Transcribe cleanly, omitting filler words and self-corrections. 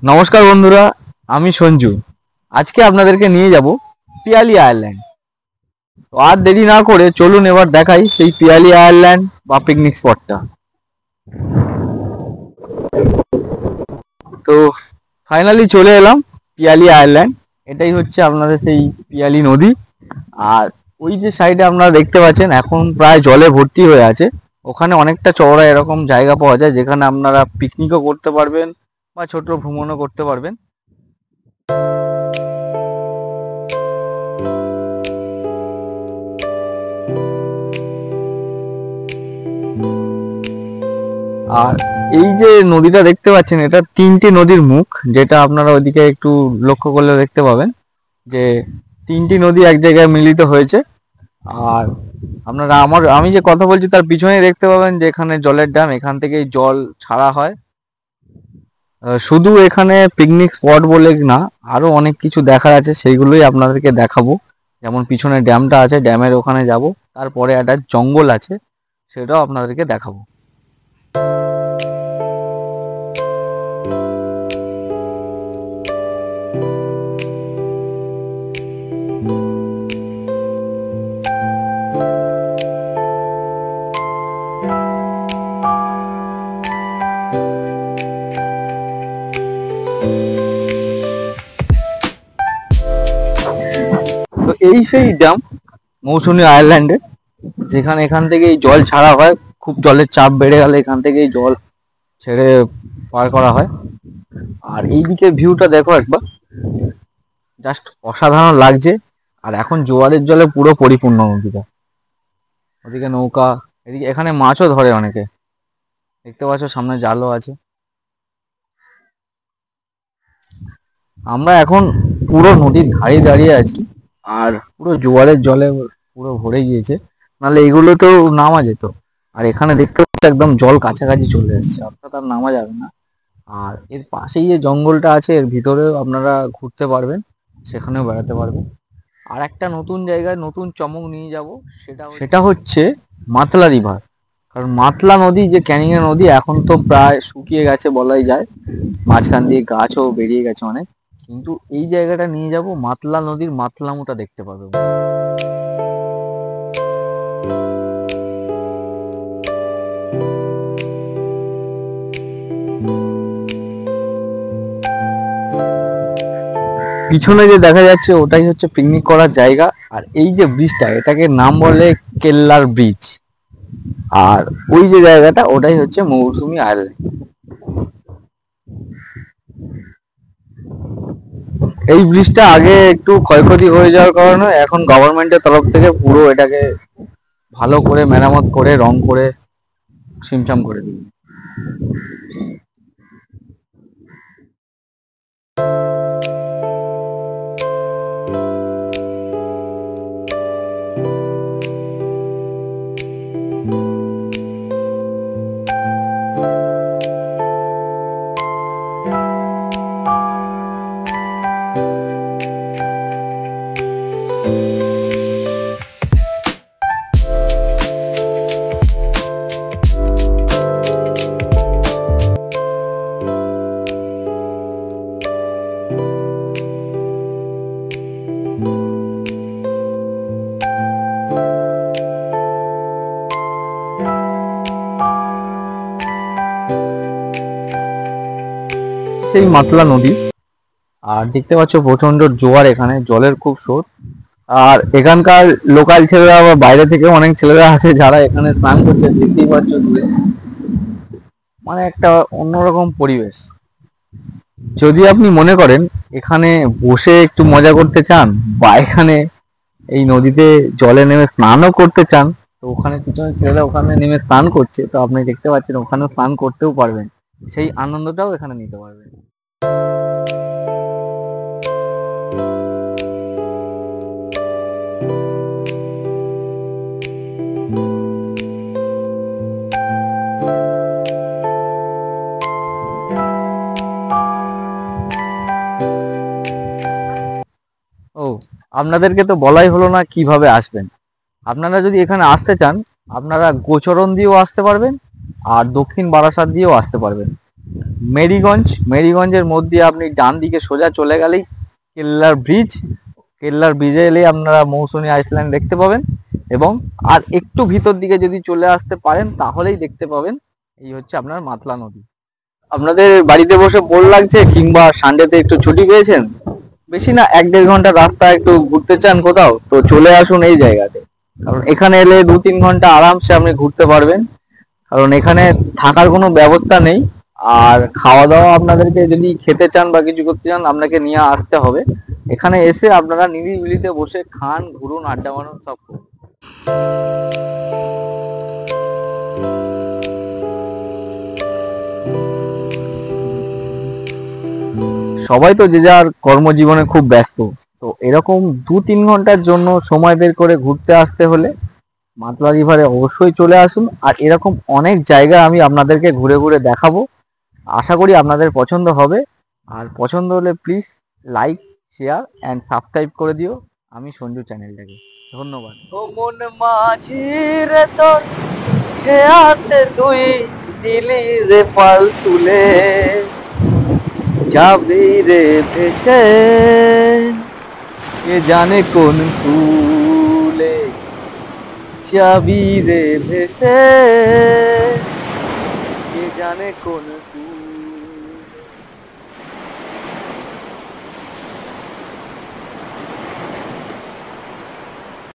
নমস্কার বন্ধুরা, আমি সঞ্জু। আজকে আপনাদেরকে নিয়ে যাব পিয়ালি আয়ারল্যান্ড। তো আর দেরি না করে চলুন এবার দেখাই সেই পিয়ালি আয়ারল্যান্ড বা পিকনিক স্পটটা। তো ফাইনালি চলে এলাম পিয়ালি আয়ারল্যান্ড। এটাই হচ্ছে আপনাদের সেই পিয়ালি নদী। আর ওই যে সাইডে আপনারা দেখতে পাচ্ছেন এখন প্রায় জলে ভর্তি হয়ে আছে। ওখানে অনেকটা চওড়া এরকম জায়গা পাওয়া যায় যেখানে আপনারা পিকনিকও করতে পারবেন বা ছোট ভ্রমণও করতে পারবেন। আর এই যে নদীটা দেখতে পাচ্ছেন, এটা তিনটে নদীর মুখ, যেটা আপনারা ওইদিকে একটু লক্ষ্য করলে দেখতে পাবেন যে তিনটি নদী এক জায়গায় মিলিত হয়েছে। আর আপনারা আমি যে কথা বলছি তার পিছনেই দেখতে পাবেন যে এখানে জলের ড্যাম, এখান থেকেই জল ছাড়া হয়। শুধু এখানে পিকনিক স্পট বলে না, আরো অনেক কিছু দেখার আছে, সেইগুলোই আপনাদেরকে দেখাবো। যেমন পিছনে ড্যামটা আছে, ড্যামের ওখানে যাব, তারপরে একটা জঙ্গল আছে, সেটাও আপনাদেরকে দেখাবো। তো এই সেই ড্যাম মৌসুমী আয়ারল্যান্ডে, যেখানে এখান থেকেই জল ছাড়া হয়। খুব জলের চাপ বেড়ে গেলে এখান থেকেই জল ছেড়ে পার করা হয়। আর এইদিকে ভিউটা দেখো একবার, জাস্ট অসাধারণ লাগছে। আর এখন জোয়ারের জলে পুরো পরিপূর্ণ নদীটা। ওদিকে নৌকা, এদিকে এখানে মাছও ধরে অনেকে, দেখতে পাচ্ছ সামনে জালও আছে। আমরা এখন পুরো নদীর ধারে দাঁড়িয়ে আছি, আর পুরো জোয়ারের জলে পুরো ভরে গিয়েছে, নাহলে এগুলোতেও নামা যেত। আর এখানে দেখতে পাচ্ছি একদম জল কাছাকাছি চলে এসেছে, অর্থাৎ আর নামা যাবে না। আর এর পাশেই যে জঙ্গলটা আছে, এর ভিতরেও আপনারা ঘুরতে পারবেন, সেখানেও বেড়াতে পারবেন। আর একটা নতুন জায়গায় নতুন চমক নিয়ে যাব, সেটা হচ্ছে মাতলা রিভার। কারণ মাতলা নদী, যে ক্যানিং এর নদী, এখন তো প্রায় শুকিয়ে গেছে বলাই যায়। মাঝখান দিয়ে গাছও বেরিয়ে গেছে অনেক। কিন্তু এই জায়গাটা নিয়ে যাব, মাতলা নদীর মাতলামোটা দেখতে পাবে। পিছনে যে দেখা যাচ্ছে ওটাই হচ্ছে পিকনিক করার জায়গা। আর এই যে ব্রিজটা, এটাকে নাম বলে কেল্লার ব্রিজ। আর ওই যে জায়গাটা, ওটাই হচ্ছে মৌসুমী আইল্যান্ড। এই ব্রিজটা আগে একটু ক্ষয়ক্ষতি হয়ে যাওয়ার কারণে এখন গভর্নমেন্টের তরফ থেকে পুরো এটাকে ভালো করে মেরামত করে রং করে ছিমছাম করে দিবে। সেই মাতলা নদী। আর দেখতে পাচ্ছ প্রচন্ড জোয়ার, এখানে জলের খুব স্রোত। আর এখানকার লোকাল ছেলেরা বা বাইরে থেকে অনেক ছেলেরা আছে যারা এখানে স্নান করছে, দেখতেই পাচ্ছ দূরে। মানে একটা অন্যরকম পরিবেশ। যদি আপনি মনে করেন এখানে বসে একটু মজা করতে চান, বা এখানে এই নদীতে জলে নেমে স্নানও করতে চান, তো ওখানে পিছনে ছেলেরা ওখানে নেমে স্নান করছে, তো আপনি দেখতে পাচ্ছেন ওখানেও স্নান করতেও পারবেন। সেই আনন্দটাও এখানে নিতে পারবেন। ও, আপনাদেরকে তো বলাই হলো না কিভাবে আসবেন। আপনারা যদি এখানে আসতে চান, আপনারা গোচরণ দিয়েও আসতে পারবেন, আর দক্ষিণ বারাসাত দিয়েও আসতে পারবেন। মেরিগঞ্জ, মেরিগঞ্জের মধ্যে আপনি ডান দিকে সোজা চলে গেলেই কেল্লার ব্রিজ, কেল্লার ব্রিজে এলেই আপনারা মৌসুমী আইসল্যান্ড দেখতে পাবেন। এবং আর একটু ভিতর দিকে যদি চলে আসতে পারেন তাহলেই দেখতে পাবেন এই হচ্ছে আপনার মাতলা নদী। আপনাদের বাড়িতে বসে বোর লাগছে কিংবা সানডেতে একটু ছুটি পেয়েছেন, বেশি না 1-1.5 ঘন্টা রাস্তা একটু ঘুরতে চান কোথাও, তো চলে আসুন এই জায়গাতে। কারণ এখানে এলে 2-3 ঘন্টা আরামসে আপনি ঘুরতে পারবেন। কারণ এখানে থাকার কোনো ব্যবস্থা নেই, আর খাওয়া দাওয়া আপনাদেরকে যদি খেতে চান বা কিছু করতে চান আপনাকে নিয়ে আসতে হবে। এখানে এসে আপনারা নিরিবিলিতে বসে খান, ঘুরুন, আড্ডা মারুন, সব করুন। সবাই তো যে যার কর্মজীবনে খুব ব্যস্ত, তো এরকম 2-3 ঘন্টার জন্য সময় বের করে ঘুরতে আসতে হলে মাতলা রিভারে অবশ্যই চলে আসুন। আর এরকম অনেক জায়গা আমি আপনাদেরকে ঘুরে ঘুরে দেখাবো, আশা করি আপনাদের পছন্দ হবে। আর পছন্দ হলে please like, share and subscribe করে দিও আমি সঞ্জু চ্যানেলটাকে। ধন্যবাদ। ও মন মাঝি রে তোর খেয়াতে তুই দিলি রে পাল তুলে, যাবি রে ভেসে কে জানে কোন কুলে, যাবি রে ভেসে কে জানে কোন কুলে।